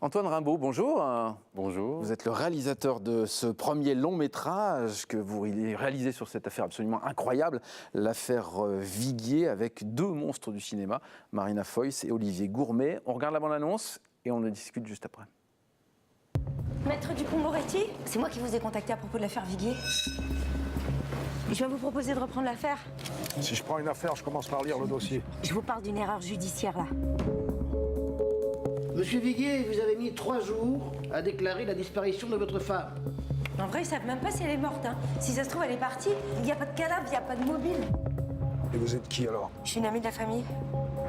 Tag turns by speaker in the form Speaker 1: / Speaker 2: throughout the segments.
Speaker 1: Antoine Rimbaud, bonjour.
Speaker 2: Bonjour.
Speaker 1: Vous êtes le réalisateur de ce premier long métrage que vous réalisez sur cette affaire absolument incroyable, l'affaire Viguier, avec deux monstres du cinéma, Marina Foïs et Olivier Gourmet. On regarde la bande-annonce et on en discute juste après.
Speaker 3: Maître Dupond-Moretti, c'est moi qui vous ai contacté à propos de l'affaire Viguier. Je viens vous proposer de reprendre l'affaire.
Speaker 4: Si je prends une affaire, je commence par lire le dossier.
Speaker 3: Je vous parle d'une erreur judiciaire, là.
Speaker 5: Monsieur Viguier, vous avez mis 3 jours à déclarer la disparition de votre femme.
Speaker 3: En vrai, ils savent même pas si elle est morte, hein. Si ça se trouve, elle est partie. Il n'y a pas de cadavre, il n'y a pas de mobile.
Speaker 4: Et vous êtes qui alors?
Speaker 3: Je suis une amie de la famille.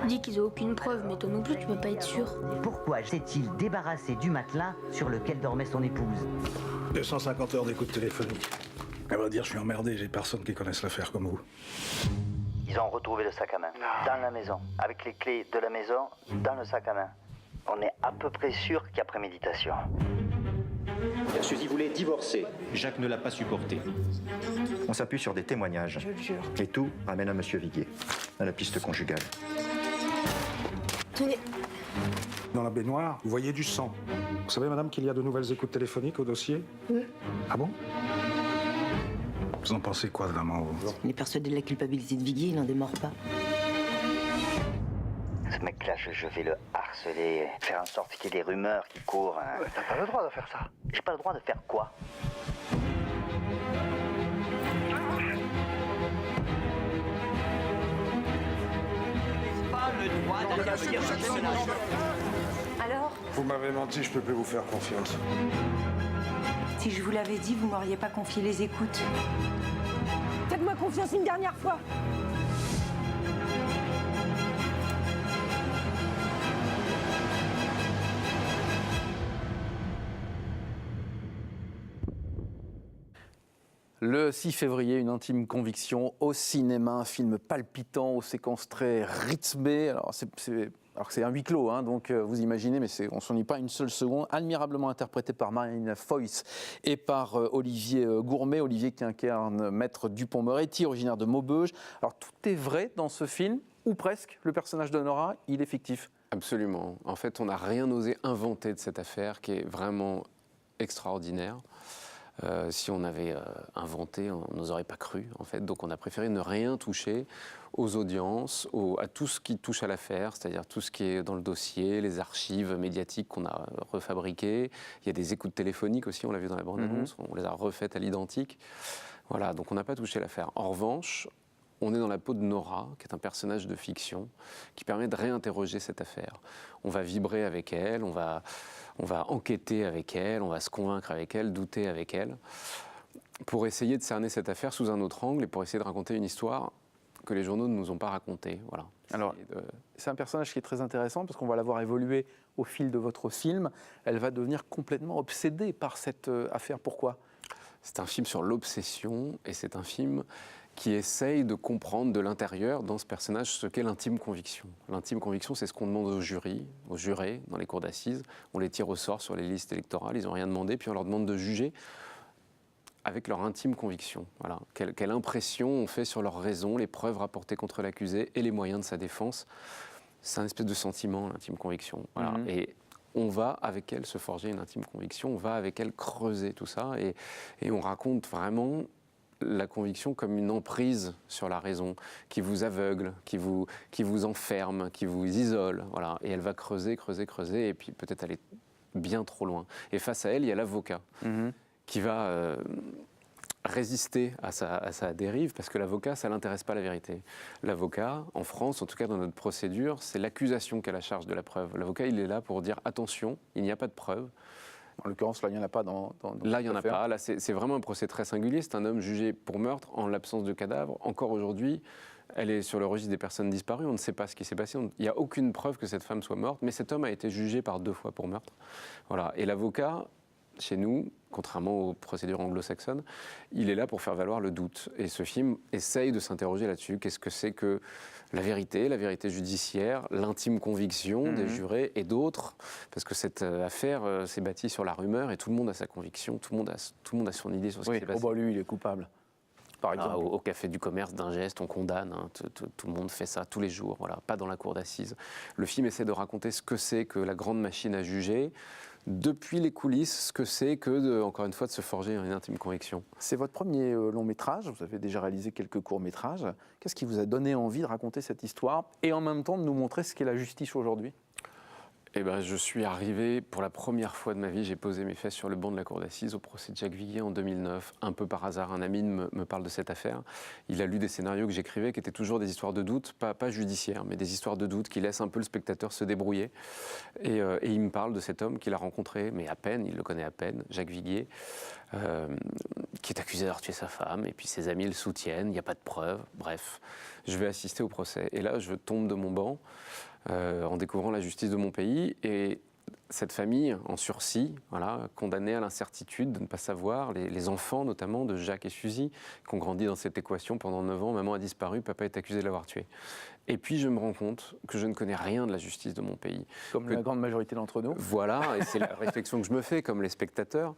Speaker 6: Dis qu'ils ont aucune preuve, mais toi non plus, tu peux pas être sûr.
Speaker 7: Pourquoi s'est-il débarrassé du matelas sur lequel dormait son épouse?
Speaker 4: 250 heures d'écoute téléphonique. À vrai dire, je suis emmerdé, j'ai personne qui connaisse l'affaire comme vous.
Speaker 7: Ils ont retrouvé le sac à main dans la maison, avec les clés de la maison dans le sac à main. On est à peu près sûr qu'il y a préméditation.
Speaker 8: Suzy voulait divorcer. Jacques ne l'a pas supporté.
Speaker 9: On s'appuie sur des témoignages.
Speaker 3: Je le jure.
Speaker 9: Et tout ramène à Monsieur Viguier, à la piste conjugale.
Speaker 3: Tenez.
Speaker 4: Dans la baignoire, vous voyez du sang. Vous savez, madame, qu'il y a de nouvelles écoutes téléphoniques au dossier?
Speaker 3: Oui.
Speaker 4: Ah bon? Vous en pensez quoi, vraiment?
Speaker 6: Il est persuadé de la culpabilité de Viguier, il n'en démord pas.
Speaker 7: Ce mec-là, je vais le harceler, faire en sorte qu'il y ait des rumeurs qui courent. Hein.
Speaker 5: T'as pas le droit de faire ça.
Speaker 7: J'ai pas le droit de faire quoi?
Speaker 8: Pas le droit d'intervenir dans ce ménage.
Speaker 3: Alors,
Speaker 4: Vous m'avez menti, je peux plus vous faire confiance.
Speaker 3: si je vous l'avais dit, vous m'auriez pas confié les écoutes. Faites-moi confiance une dernière fois.
Speaker 1: Le 6 février, une intime conviction au cinéma, un film palpitant, aux séquences très rythmées. Alors c'est un huis clos, hein, donc vous imaginez, mais on ne s'ennuie pas une seule seconde. Admirablement interprété par Marina Foïs et par Olivier Gourmet. Olivier qui incarne Maître Dupond-Moretti, originaire de Maubeuge. Alors tout est vrai dans ce film, ou presque. Le personnage de Nora, il est fictif.
Speaker 2: Absolument. En fait, on n'a rien osé inventer de cette affaire qui est vraiment extraordinaire. Si on avait inventé, on n'aurait pas cru, en fait. Donc on a préféré ne rien toucher aux audiences, à tout ce qui touche à l'affaire, c'est-à-dire tout ce qui est dans le dossier, les archives médiatiques qu'on a refabriquées. Il y a des écoutes téléphoniques aussi, on l'a vu dans la bande-annonce, on les a refaites à l'identique. Voilà, donc on n'a pas touché l'affaire. En revanche, on est dans la peau de Nora, qui est un personnage de fiction, qui permet de réinterroger cette affaire. On va vibrer avec elle, on va enquêter avec elle, on va se convaincre avec elle, douter avec elle, pour essayer de cerner cette affaire sous un autre angle et pour essayer de raconter une histoire que les journaux ne nous ont pas racontée. Voilà.
Speaker 1: Alors, c'est un personnage qui est très intéressant parce qu'on va la voir évoluer au fil de votre film. Elle va devenir complètement obsédée par cette affaire. Pourquoi ?
Speaker 2: C'est un film sur l'obsession et c'est un film qui essaye de comprendre de l'intérieur dans ce personnage ce qu'est l'intime conviction. L'intime conviction, c'est ce qu'on demande aux jurés dans les cours d'assises. On les tire au sort sur les listes électorales, ils n'ont rien demandé, puis on leur demande de juger avec leur intime conviction. Voilà. Quelle impression on fait sur leur raison, les preuves rapportées contre l'accusé et les moyens de sa défense. C'est un espèce de sentiment, l'intime conviction. Voilà. Et on va avec elle se forger une intime conviction, on va avec elle creuser tout ça et on raconte vraiment la conviction comme une emprise sur la raison, qui vous aveugle, qui vous enferme, qui vous isole. Voilà. Et elle va creuser, et puis peut-être aller bien trop loin. Et face à elle, il y a l'avocat qui va résister à sa dérive, parce que l'avocat, ça ne l'intéresse pas la vérité. L'avocat, en France, en tout cas dans notre procédure, c'est l'accusation qui a la charge de la preuve. L'avocat, il est là pour dire « attention, il n'y a pas de preuve ».
Speaker 1: En l'occurrence, là, il n'y en a pas dans
Speaker 2: là, il n'y en a pas. Là, c'est vraiment un procès très singulier. C'est un homme jugé pour meurtre en l'absence de cadavre. Encore aujourd'hui, elle est sur le registre des personnes disparues. On ne sait pas ce qui s'est passé. Il n'y a aucune preuve que cette femme soit morte. Mais cet homme a été jugé par 2 fois pour meurtre. Voilà. Et l'avocat, chez nous, contrairement aux procédures anglo-saxonnes, il est là pour faire valoir le doute. Et ce film essaye de s'interroger là-dessus. Qu'est-ce que c'est que la vérité judiciaire, l'intime conviction des jurés et d'autres? Parce que cette affaire s'est bâtie sur la rumeur et tout le monde a sa conviction, tout le monde a son idée sur ce qui s'est passé.
Speaker 1: Lui, il est coupable. par exemple.
Speaker 2: Au café du commerce, d'un geste, on condamne. Hein, tout le monde fait ça tous les jours, voilà, pas dans la cour d'assises. Le film essaie de raconter ce que c'est que la grande machine à juger, depuis les coulisses, ce que c'est que, encore une fois, de se forger une intime conviction.
Speaker 1: C'est votre premier long métrage, vous avez déjà réalisé quelques courts métrages. Qu'est-ce qui vous a donné envie de raconter cette histoire et en même temps de nous montrer ce qu'est la justice aujourd'hui ?
Speaker 2: Eh ben, je suis arrivé, pour la première fois de ma vie, j'ai posé mes fesses sur le banc de la cour d'assises au procès de Jacques Viguier en 2009. Un peu par hasard, un ami me parle de cette affaire. Il a lu des scénarios que j'écrivais qui étaient toujours des histoires de doute, pas judiciaires, mais des histoires de doute qui laissent un peu le spectateur se débrouiller. Et il me parle de cet homme qu'il a rencontré, mais à peine, il le connaît à peine, Jacques Viguier, qui est accusé d'avoir tué sa femme, et puis ses amis le soutiennent, il n'y a pas de preuves, bref. Je vais assister au procès. Et là, je tombe de mon banc, en découvrant la justice de mon pays, et cette famille en sursis, voilà, condamnée à l'incertitude de ne pas savoir, les enfants notamment de Jacques et Suzy, qui ont grandi dans cette équation pendant 9 ans, maman a disparu, papa est accusé de l'avoir tué. Et puis je me rends compte que je ne connais rien de la justice de mon pays.
Speaker 1: Comme la grande majorité d'entre nous.
Speaker 2: Voilà, et c'est la réflexion que je me fais, comme les spectateurs.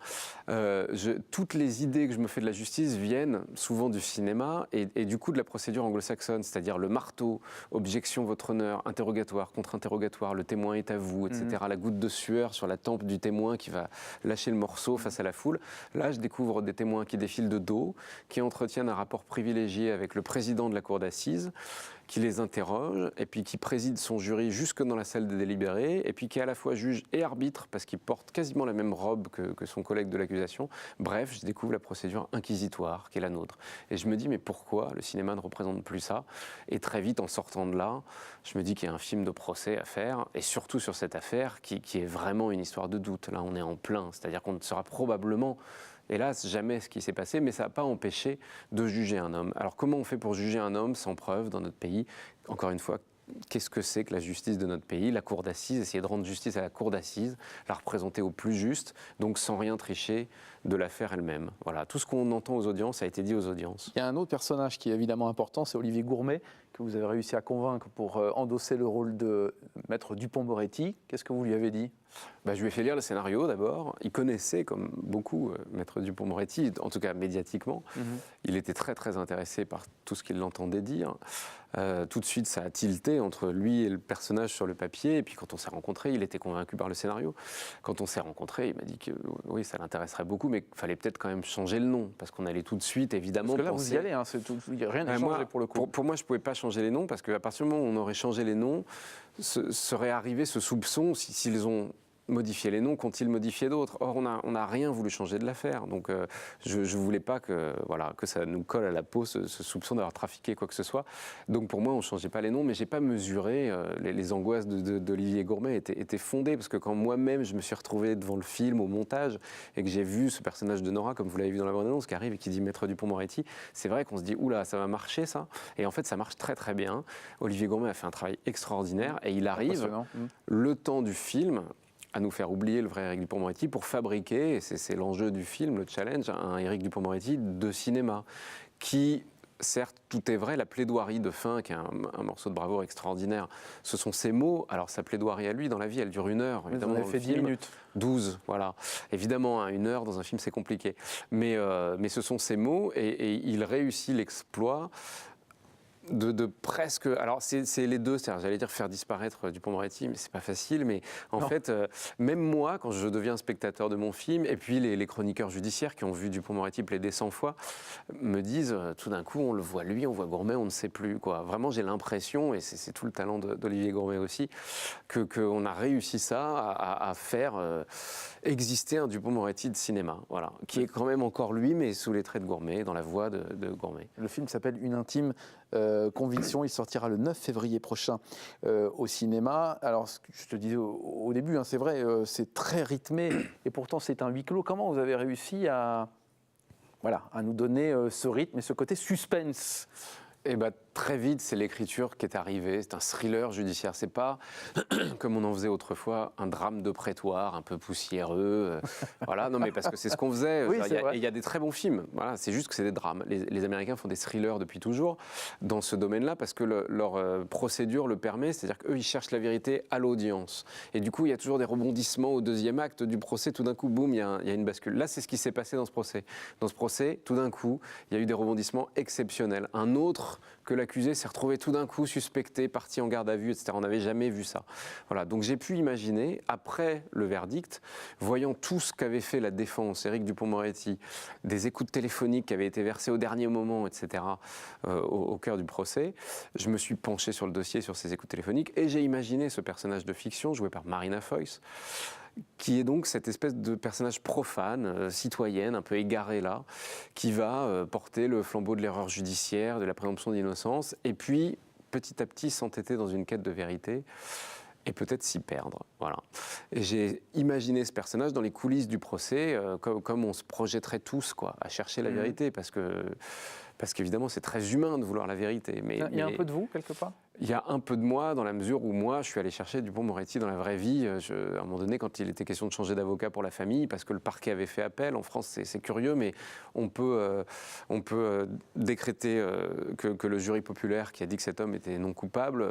Speaker 2: Toutes les idées que je me fais de la justice viennent souvent du cinéma et du coup de la procédure anglo-saxonne, c'est-à-dire le marteau, objection, votre honneur, interrogatoire, contre-interrogatoire, le témoin est à vous, etc. La goutte de sueur sur la tempe du témoin qui va lâcher le morceau face à la foule. Là, je découvre des témoins qui défilent de dos, qui entretiennent un rapport privilégié avec le président de la cour d'assises, qui les interroge, et puis qui préside son jury jusque dans la salle des délibérés, et puis qui est à la fois juge et arbitre, parce qu'il porte quasiment la même robe que son collègue de l'accusation. Bref, je découvre la procédure inquisitoire qui est la nôtre. Et je me dis, mais pourquoi le cinéma ne représente plus ça ? Et très vite, en sortant de là, je me dis qu'il y a un film de procès à faire, et surtout sur cette affaire qui est vraiment une histoire de doute. Là, on est en plein, c'est-à-dire qu'on ne saura probablement, hélas, jamais ce qui s'est passé, mais ça n'a pas empêché de juger un homme. Alors comment on fait pour juger un homme sans preuve dans notre pays ? Encore une fois, qu'est-ce que c'est que la justice de notre pays ? La cour d'assises, essayer de rendre justice à la cour d'assises, la représenter au plus juste, donc sans rien tricher de l'affaire elle-même. Voilà, tout ce qu'on entend aux audiences a été dit aux audiences.
Speaker 1: Il y a un autre personnage qui est évidemment important, c'est Olivier Gourmet, que vous avez réussi à convaincre pour endosser le rôle de Maître Dupond-Moretti. Qu'est-ce que vous lui avez dit ?
Speaker 2: Je lui ai fait lire le scénario d'abord. Il connaissait, comme beaucoup, Maître Dupond-Moretti, en tout cas médiatiquement. Il était très très intéressé par tout ce qu'il l'entendait dire. Tout de suite, ça a tilté entre lui et le personnage sur le papier. Et puis quand on s'est rencontrés, il était convaincu par le scénario. Quand on s'est rencontrés, il m'a dit que oui, ça l'intéresserait beaucoup, mais qu'il fallait peut-être quand même changer le nom, parce qu'on allait tout de suite, évidemment,
Speaker 1: parce que là,
Speaker 2: penser...
Speaker 1: vous y allez, hein, rien n'a changé pour le coup.
Speaker 2: Pour moi, je ne pouvais pas changer les noms, parce qu'à partir du moment où on aurait changé les noms, serait arrivé ce soupçon, s'ils ont modifié les noms, qu'ont-ils modifié d'autres ? Or, on n'a rien voulu changer de l'affaire. Donc, je ne voulais pas que ça nous colle à la peau, ce soupçon d'avoir trafiqué quoi que ce soit. Donc, pour moi, on ne changeait pas les noms, mais je n'ai pas mesuré les angoisses d'Olivier Gourmet étaient fondées, parce que quand moi-même, je me suis retrouvé devant le film, au montage, et que j'ai vu ce personnage de Nora, comme vous l'avez vu dans la bande-annonce, qui arrive et qui dit Maître Dupond-Moretti, c'est vrai qu'on se dit, oula, ça va marcher, ça. Et en fait, ça marche très, très bien. Olivier Gourmet a fait un travail extraordinaire, et il arrive, le temps du film, à nous faire oublier le vrai Éric Dupond-Moretti pour fabriquer, et c'est l'enjeu du film, le challenge, un Éric Dupond-Moretti de cinéma, qui, certes, tout est vrai, la plaidoirie de fin, qui est un morceau de bravoure extraordinaire, ce sont ses mots. Alors sa plaidoirie à lui, dans la vie, elle dure 1 heure. Évidemment,
Speaker 1: vous avez fait 10 minutes.
Speaker 2: 12, voilà. Évidemment, 1 heure dans un film, c'est compliqué. Mais ce sont ses mots, et il réussit l'exploit de presque... Alors, c'est les deux, c'est-à-dire, j'allais dire faire disparaître Dupond-Moretti, mais c'est pas facile, mais en fait, même moi, quand je deviens spectateur de mon film, et puis les chroniqueurs judiciaires qui ont vu Dupond-Moretti plaider 100 fois, me disent, tout d'un coup, on le voit lui, on voit Gourmet, on ne sait plus, quoi. Vraiment, j'ai l'impression, et c'est tout le talent d'Olivier Gourmet aussi, qu'on a réussi ça, à faire exister un Dupond-Moretti de cinéma, voilà, qui est quand même encore lui, mais sous les traits de Gourmet, dans la voix de Gourmet.
Speaker 1: Le film s'appelle Une intime conviction. Il sortira le 9 février prochain au cinéma. Alors, je te disais au début, hein, c'est vrai, c'est très rythmé et pourtant c'est un huis clos. Comment vous avez réussi à nous donner ce rythme et ce côté suspense ?
Speaker 2: Très vite, c'est l'écriture qui est arrivée. C'est un thriller judiciaire. C'est pas, comme on en faisait autrefois, un drame de prétoire un peu poussiéreux. Voilà, non, mais parce que c'est ce qu'on faisait.
Speaker 1: Oui,
Speaker 2: Il y a des très bons films. Voilà, c'est juste que c'est des drames. Les Américains font des thrillers depuis toujours dans ce domaine-là parce que leur procédure le permet. C'est-à-dire qu'eux, ils cherchent la vérité à l'audience. Et du coup, il y a toujours des rebondissements au deuxième acte du procès. Tout d'un coup, boum, il y a une bascule. Là, c'est ce qui s'est passé dans ce procès. Dans ce procès, tout d'un coup, il y a eu des rebondissements exceptionnels. Un autre que l'accusé s'est retrouvé tout d'un coup suspecté, parti en garde à vue, etc. On n'avait jamais vu ça. Voilà. Donc j'ai pu imaginer, après le verdict, voyant tout ce qu'avait fait la défense, Éric Dupond-Moretti, des écoutes téléphoniques qui avaient été versées au dernier moment, etc., au cœur du procès, je me suis penché sur le dossier, sur ces écoutes téléphoniques, et j'ai imaginé ce personnage de fiction joué par Marina Foïs, qui est donc cette espèce de personnage profane, citoyenne, un peu égarée là, qui va porter le flambeau de l'erreur judiciaire, de la présomption d'innocence, et puis petit à petit s'entêter dans une quête de vérité, et peut-être s'y perdre. Voilà. Et j'ai imaginé ce personnage dans les coulisses du procès, comme on se projetterait tous, quoi, à chercher la vérité, parce qu'évidemment c'est très humain de vouloir la vérité. Mais
Speaker 1: Il y a un peu de vous, quelque part ?
Speaker 2: Il y a un peu de moi dans la mesure où moi, je suis allé chercher Dupond-Moretti dans la vraie vie. À un moment donné, quand il était question de changer d'avocat pour la famille, parce que le parquet avait fait appel, en France c'est curieux, mais on peut décréter que le jury populaire qui a dit que cet homme était non coupable,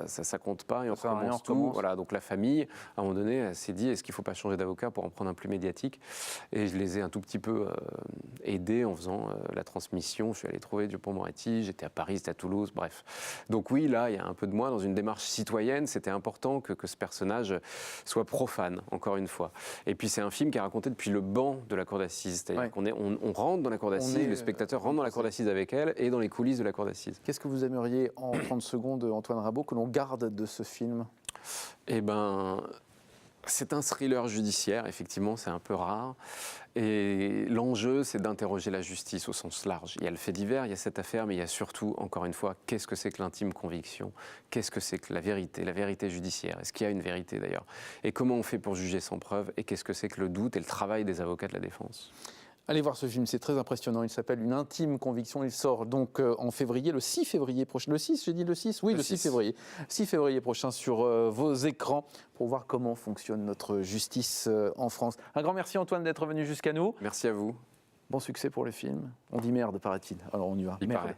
Speaker 2: ça compte pas et on recommence tout. Voilà, donc la famille, à un moment donné, elle s'est dit, est-ce qu'il ne faut pas changer d'avocat pour en prendre un plus médiatique ? Et je les ai un tout petit peu aidés en faisant la transmission. Je suis allé trouver Dupond-Moretti, j'étais à Paris, j'étais à Toulouse, bref. Donc oui, là, il y a un peu de moi dans une démarche citoyenne. C'était important que ce personnage soit profane, encore une fois. Et puis c'est un film qui est raconté depuis le banc de la cour d'assises. C'est-à-dire qu'on rentre dans la cour d'assises, le spectateur rentre dans la cour d'assises avec elle et dans les coulisses de la cour d'assises.
Speaker 1: Qu'est-ce que vous aimeriez, en 30 secondes, Antoine Rabot, que l'on garde de ce film ?
Speaker 2: Eh ben, c'est un thriller judiciaire, effectivement, c'est un peu rare. Et l'enjeu, c'est d'interroger la justice au sens large. Il y a le fait divers, il y a cette affaire, mais il y a surtout, encore une fois, qu'est-ce que c'est que l'intime conviction ? Qu'est-ce que c'est que la vérité judiciaire ? Est-ce qu'il y a une vérité d'ailleurs ? Et comment on fait pour juger sans preuve ? Et qu'est-ce que c'est que le doute et le travail des avocats de la défense ?
Speaker 1: Allez voir ce film, c'est très impressionnant. Il s'appelle Une intime conviction. Il sort donc en février, le 6 février prochain. Le 6, j'ai dit le 6 ? Oui, le 6 février. 6 février prochain sur vos écrans pour voir comment fonctionne notre justice en France. Un grand merci Antoine d'être venu jusqu'à nous.
Speaker 2: Merci à vous.
Speaker 1: Bon succès pour le film. On dit merde, paraît-il. Alors on y va.
Speaker 2: Il
Speaker 1: merde.
Speaker 2: paraît.